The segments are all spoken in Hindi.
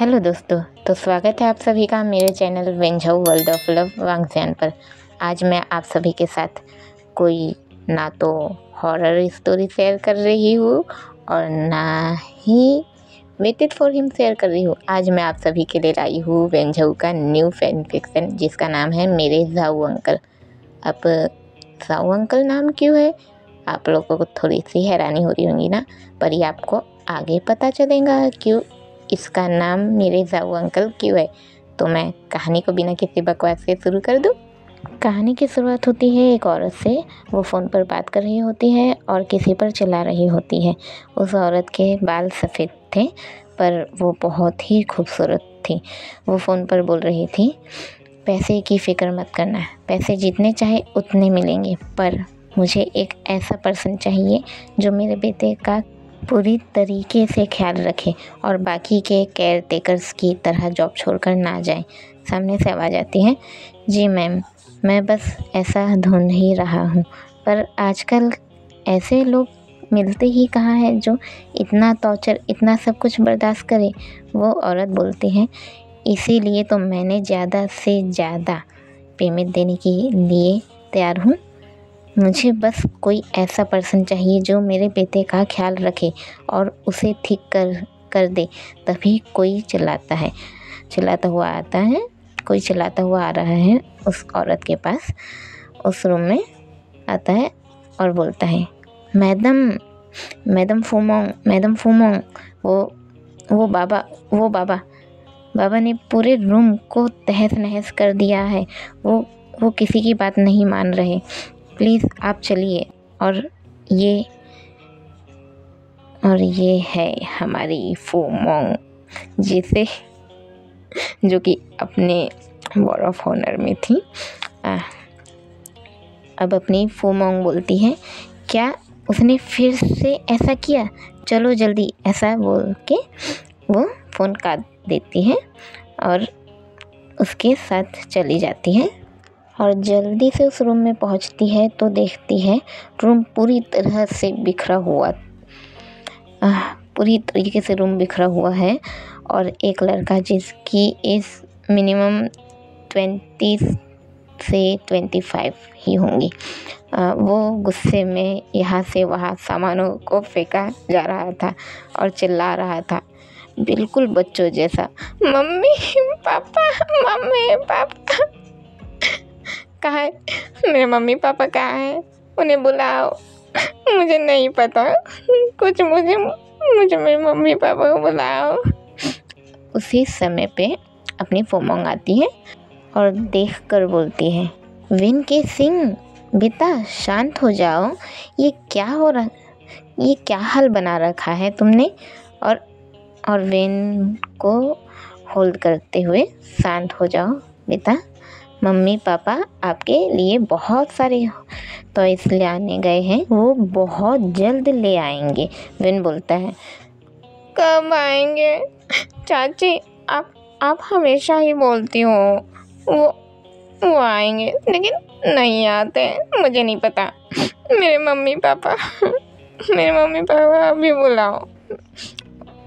हेलो दोस्तों, तो स्वागत है आप सभी का मेरे चैनल वेंझऊ वर्ल्ड ऑफ लव वांगस्यान पर। आज मैं आप सभी के साथ कोई ना तो हॉरर स्टोरी शेयर कर रही हूँ और ना he waited for him share कर रही हूँ। आज मैं आप सभी के लिए लाई हूँ वेंझऊ का न्यू फैन फिक्शन जिसका नाम है मेरे जाऊ अंकल। अब जाऊ अंकल नाम क्यों है, आप लोगों को थोड़ी सी हैरानी हो रही होगी ना, पर ये आपको आगे पता चलेगा क्यों इसका नाम मेरे जाऊ अंकल क्यों है। तो मैं कहानी को बिना किसी बकवास से शुरू कर दूँ। कहानी की शुरुआत होती है एक औरत से। वो फ़ोन पर बात कर रही होती है और किसी पर चिल्ला रही होती है। उस औरत के बाल सफ़ेद थे पर वो बहुत ही खूबसूरत थी। वो फ़ोन पर बोल रही थी, पैसे की फ़िक्र मत करना, पैसे जितने चाहे उतने मिलेंगे, पर मुझे एक ऐसा पर्सन चाहिए जो मेरे बेटे का पूरी तरीके से ख्याल रखे और बाकी के केयर टेकर्स की तरह जॉब छोड़कर ना जाए। सामने से आवाज़ आती है, जी मैम, मैं बस ऐसा ढूंढ ही रहा हूँ, पर आजकल ऐसे लोग मिलते ही कहाँ हैं जो इतना टॉर्चर, इतना सब कुछ बर्दाश्त करे। वो औरत बोलती है, इसीलिए तो मैंने ज़्यादा से ज़्यादा पेमेंट देने के लिए तैयार हूँ। मुझे बस कोई ऐसा पर्सन चाहिए जो मेरे बेटे का ख्याल रखे और उसे ठीक कर दे। तभी कोई चिल्लाता हुआ आता है, कोई चिल्लाता हुआ आ रहा है उस औरत के पास। उस रूम में आता है और बोलता है, मैडम फूमोंग। वो बाबा ने पूरे रूम को तहस नहस कर दिया है। वो किसी की बात नहीं मान रहे। प्लीज़ आप चलिए। और ये है हमारी फूमोंग, जो कि अपने वॉर ऑफ ऑनर में थी। अब अपनी फूमोंग बोलती है, क्या उसने फिर से ऐसा किया, चलो जल्दी, ऐसा बोल के वो फ़ोन काट देती है और उसके साथ चली जाती है। और जल्दी से उस रूम में पहुंचती है तो देखती है रूम पूरी तरह से बिखरा हुआ, पूरी तरीके से रूम बिखरा हुआ है। और एक लड़का जिसकी एज मिनिमम 20 से 25 ही होंगी, वो गुस्से में यहाँ से वहाँ सामानों को फेंका जा रहा था और चिल्ला रहा था, बिल्कुल बच्चों जैसा, मम्मी पापा कहाँ है मेरे मम्मी पापा, कहाँ है, उन्हें बुलाओ, मुझे नहीं पता कुछ, मुझे मेरे मम्मी पापा को बुलाओ। उसी समय पे अपनी फूमोंग आती है और देखकर बोलती है, विन के सिंह, बेटा शांत हो जाओ, ये क्या हाल बना रखा है तुमने। और विन को होल्ड करते हुए, शांत हो जाओ बेटा, मम्मी पापा आपके लिए बहुत सारे टॉयज ले आने गए हैं, वो बहुत जल्द ले आएंगे। विन बोलता है, कब आएंगे चाची, आप हमेशा ही बोलती हो वो आएंगे, लेकिन नहीं आते, मुझे नहीं पता। मेरे मम्मी पापा अभी बुलाओ।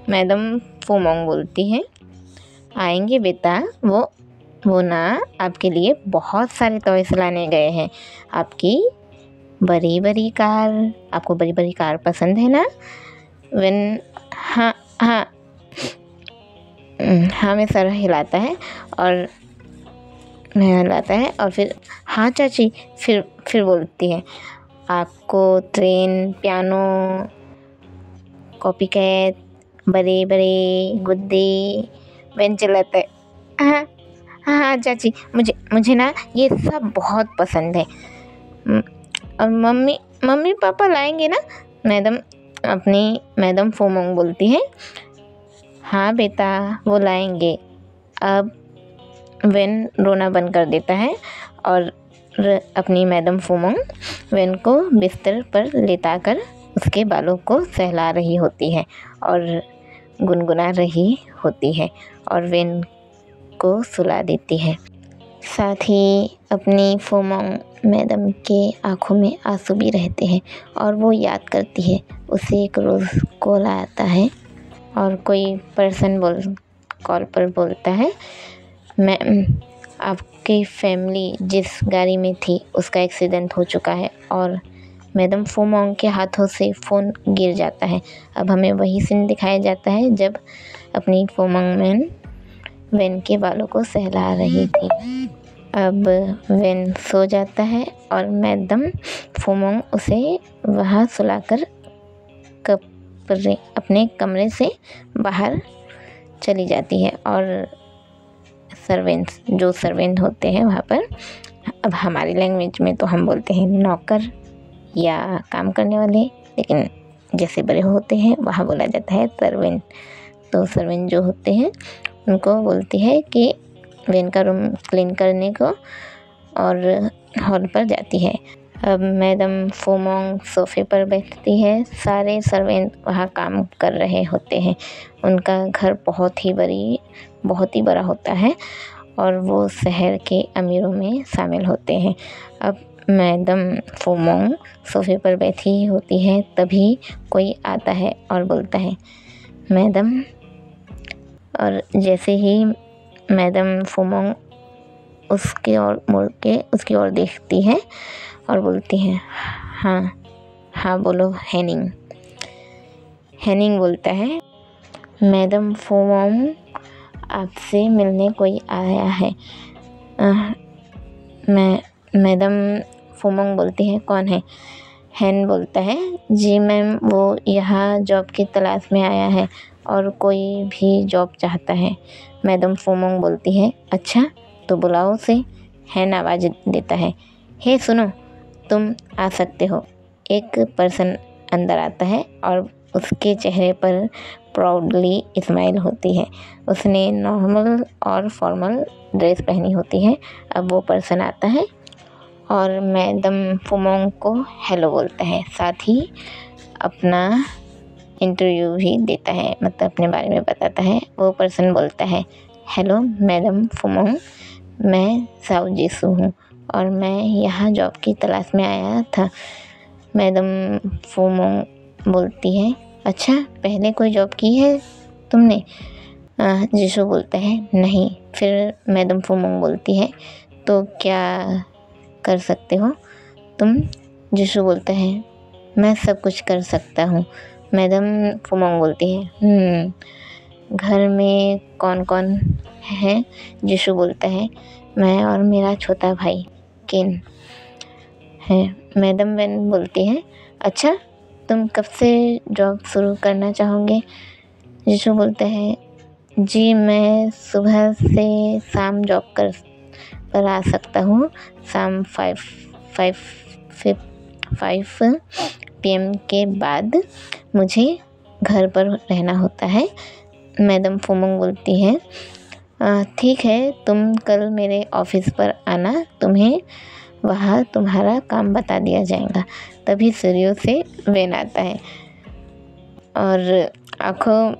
मैडम फूमोंग बोलती है, आएंगे बेटा, वो ना आपके लिए बहुत सारे टॉयज लाने गए हैं। आपकी बड़ी बड़ी कार पसंद है ना। विन हाँ में सर हिलाता है और फिर हाँ चाची। फिर बोलती है, आपको ट्रेन, पियानो, कॉपी कैट, बड़े गुड्डे, विन चिल्लाता है, हाँ चाची, मुझे ना ये सब बहुत पसंद है। और मम्मी पापा लाएंगे ना। मैडम फूमोंग बोलती है, हाँ बेटा वो लाएंगे। अब वेन रोना बंद कर देता है और अपनी मैडम फूमोंग वेन को बिस्तर पर लेटाकर उसके बालों को सहला रही होती है और गुनगुना रही होती है और वेन को सुला देती है। साथ ही अपनी फूमोंग मैडम के आँखों में आंसू भी रहते हैं और वो याद करती है, उसे एक रोज़ कॉल आता है और कोई पर्सन कॉल पर बोलता है, मैम आपकी फैमिली जिस गाड़ी में थी उसका एक्सीडेंट हो चुका है और मैडम फुमोंग के हाथों से फ़ोन गिर जाता है। अब हमें वही सीन दिखाया जाता है जब अपनी फुमोंग मैन वेन के बालों को सहला रही थी। अब वेन सो जाता है और मैडम फुमोंग उसे वहाँ सुलाकर अपने कमरे से बाहर चली जाती है और सर्वेंट होते हैं वहाँ पर, अब हमारी लैंग्वेज में तो हम बोलते हैं नौकर या काम करने वाले, लेकिन जैसे बड़े होते हैं वहाँ बोला जाता है सर्वेंट। तो सर्वेंट जो होते हैं उनको बोलती है कि वेन का रूम क्लीन करने को और हॉल पर जाती है। अब मैडम फुमोंग सोफ़े पर बैठती है, सारे सर्वेंट वहाँ काम कर रहे होते हैं। उनका घर बहुत ही बड़ा होता है और वो शहर के अमीरों में शामिल होते हैं। अब मैडम फुमोंग सोफ़े पर बैठी होती है, तभी कोई आता है और बोलता है मैडम, और जैसे ही मैडम फुमोंग उसकी ओर मुड़ के उसकी ओर देखती है और बोलती है, हाँ बोलो हैनिंग बोलता है, मैडम फुमोंग आपसे मिलने कोई आया है। मैडम फुमोंग बोलती है, कौन है? हैन बोलता है, जी मैम, वो यहाँ जॉब की तलाश में आया है और कोई भी जॉब चाहता है। मैडम फुमोंग बोलती है, अच्छा तो बुलाओ उसे। हैन आवाज़ देता है, हे सुनो, तुम आ सकते हो। एक पर्सन अंदर आता है और उसके चेहरे पर प्राउडली स्माइल होती है। उसने नॉर्मल और फॉर्मल ड्रेस पहनी होती है। अब वो पर्सन आता है और मैडम फुमोंग को हेलो बोलता है, साथ ही अपना इंटरव्यू भी देता है, मतलब अपने बारे में बताता है। वो पर्सन बोलता है, हेलो मैडम फुमोंग, मैं साओ जिसू हूँ और मैं यहाँ जॉब की तलाश में आया था। मैडम फुमोंग बोलती है, अच्छा पहले कोई जॉब की है तुमने? जिसू बोलता है, नहीं। फिर मैडम फुमोंग बोलती है, तो क्या कर सकते हो तुम? जिसू बोलता है, मैं सब कुछ कर सकता हूँ। मैडम फुमोंग बोलती है, घर में कौन कौन है? जिसू बोलता है, मैं और मेरा छोटा भाई किन है। मैडम वेन बोलती है, अच्छा तुम कब से जॉब शुरू करना चाहोगे? जिसू बोलता है, जी मैं सुबह से शाम जॉब पर आ सकता हूँ। शाम 5 PM के बाद मुझे घर पर रहना होता है। मैडम फुमोंग बोलती है, ठीक है, तुम कल मेरे ऑफिस पर आना, तुम्हें वहाँ तुम्हारा काम बता दिया जाएगा। तभी सीढ़ियों से वेन आता है और आँखों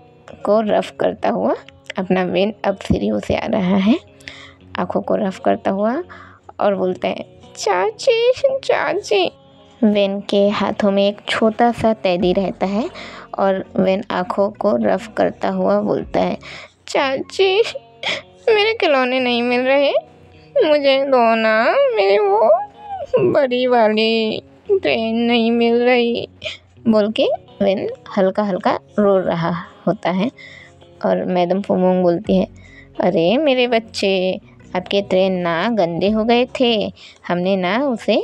को रफ करता हुआ, अपना वेन अब सीढ़ियों से आ रहा है, आँखों को रफ करता हुआ और बोलता है, चाची। वेन के हाथों में एक छोटा सा टेडी रहता है और वेन आँखों को रफ करता हुआ बोलता है, चाची मेरे खिलौने नहीं मिल रहे, मुझे दो ना, मेरी वो बड़ी वाली ट्रेन नहीं मिल रही बोल के वेन हल्का हल्का रो रहा होता है। और मैडम फुमोंग बोलती है, अरे मेरे बच्चे, आपके ट्रेन ना गंदे हो गए थे, हमने ना उसे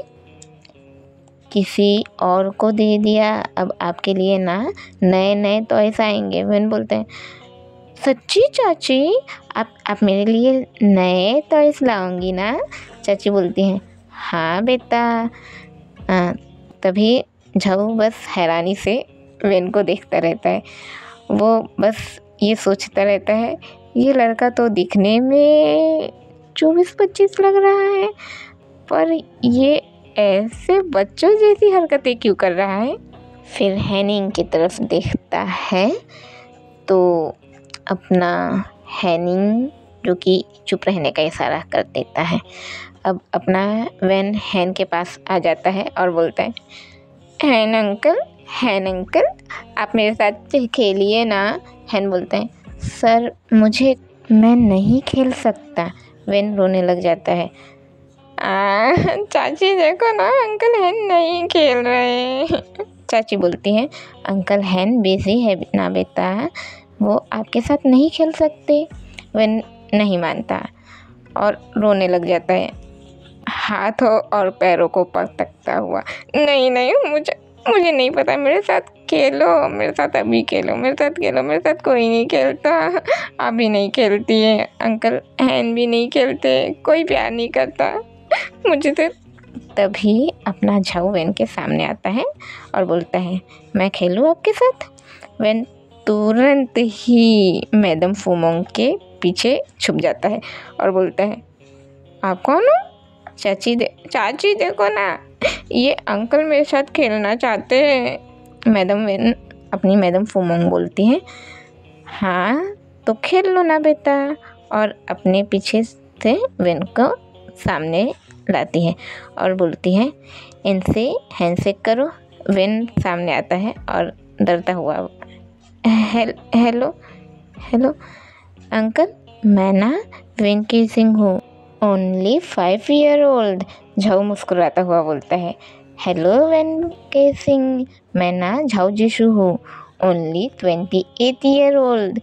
किसी और को दे दिया, अब आपके लिए ना नए टॉयस आएंगे। वेन बोलते हैं, सच्ची चाची, आप मेरे लिए नए टॉयस लाओगी ना? चाची बोलती हैं, हाँ बेटा। तभी झाऊ बस हैरानी से वेन को देखता रहता है। वो बस ये सोचता रहता है, ये लड़का तो दिखने में 24-25 लग रहा है, पर ये ऐसे बच्चों जैसी हरकतें क्यों कर रहा है? फिर हैनिंग की तरफ देखता है तो अपना हैनिंग, जो कि चुप रहने का इशारा कर देता है, अब अपना वेन हैन के पास आ जाता है और बोलता है, हैन अंकल आप मेरे साथ खेलिए ना। हैन बोलता है, सर मुझे मैं नहीं खेल सकता। वेन रोने लग जाता है। चाची देखो ना, अंकल हैन नहीं खेल रहे। चाची बोलती हैं, अंकल हैन बिजी है ना बेटा, वो आपके साथ नहीं खेल सकते। वेन नहीं मानता और रोने लग जाता है, हाथों और पैरों को पटकता हुआ। नहीं, मुझे नहीं पता, मेरे साथ खेलो, मेरे साथ अभी खेलो, मेरे साथ खेलो, मेरे साथ कोई नहीं खेलता। अभी नहीं खेलती है, अंकल हैन भी नहीं खेलते, कोई प्यार नहीं करता मुझे तो। तभी अपना झाऊ वेन के सामने आता है और बोलता है, मैं खेलूँ आपके साथ। वेन तुरंत ही मैडम फूमोंग के पीछे छुप जाता है और बोलता है, आप कौन हो? चाची देखो ना, ये अंकल मेरे साथ खेलना चाहते हैं। मैडम वेन अपनी मैडम फूमोंग बोलती हैं, हाँ तो खेल लो ना बेटा, और अपने पीछे से वेन को सामने लाती है और बोलती है, इनसे हैंडशेक करो। वेन सामने आता है और डरता हुआ, हेलो अंकल, मैं ना वेन की सिंह हूँ, ओनली 5 year old। झाऊ मुस्कुराता हुआ बोलता है, हेलो वेन के सिंह, मैं ना झाऊ जिशु हूँ, ओनली 28 year old।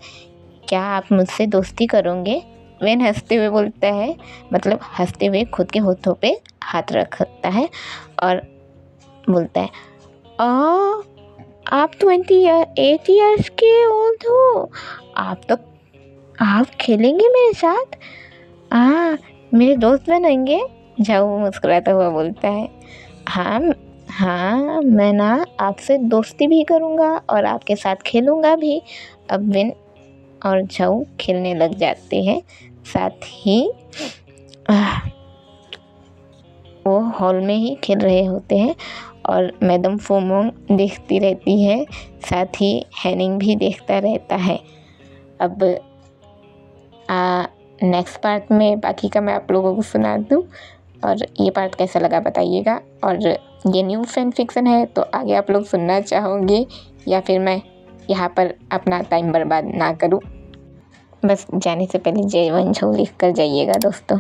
क्या आप मुझसे दोस्ती करोगे? वेन हंसते हुए बोलता है, मतलब हंसते हुए खुद के होठों पे हाथ रखता है और बोलता है, आप 28 years के ओल्ड हो, आप खेलेंगे मेरे साथ? मेरे दोस्त बनेंगे? झाऊ मुस्कुराता हुआ बोलता है, हाँ मैं ना आपसे दोस्ती भी करूँगा और आपके साथ खेलूँगा भी। अब वेन और झाऊ खेलने लग जाते हैं। साथ ही वो हॉल में ही खेल रहे होते हैं और मैडम फूमोंग देखती रहती है, साथ ही हैनिंग भी देखता रहता है। अब नेक्स्ट पार्ट में बाकी का मैं आप लोगों को सुना दूँ, और ये पार्ट कैसा लगा बताइएगा। और ये न्यू फैन फिक्सन है, तो आगे आप लोग सुनना चाहोगे या फिर मैं यहाँ पर अपना टाइम बर्बाद ना करूँ? बस जाने से पहले जय वंश लिख कर जाइएगा दोस्तों।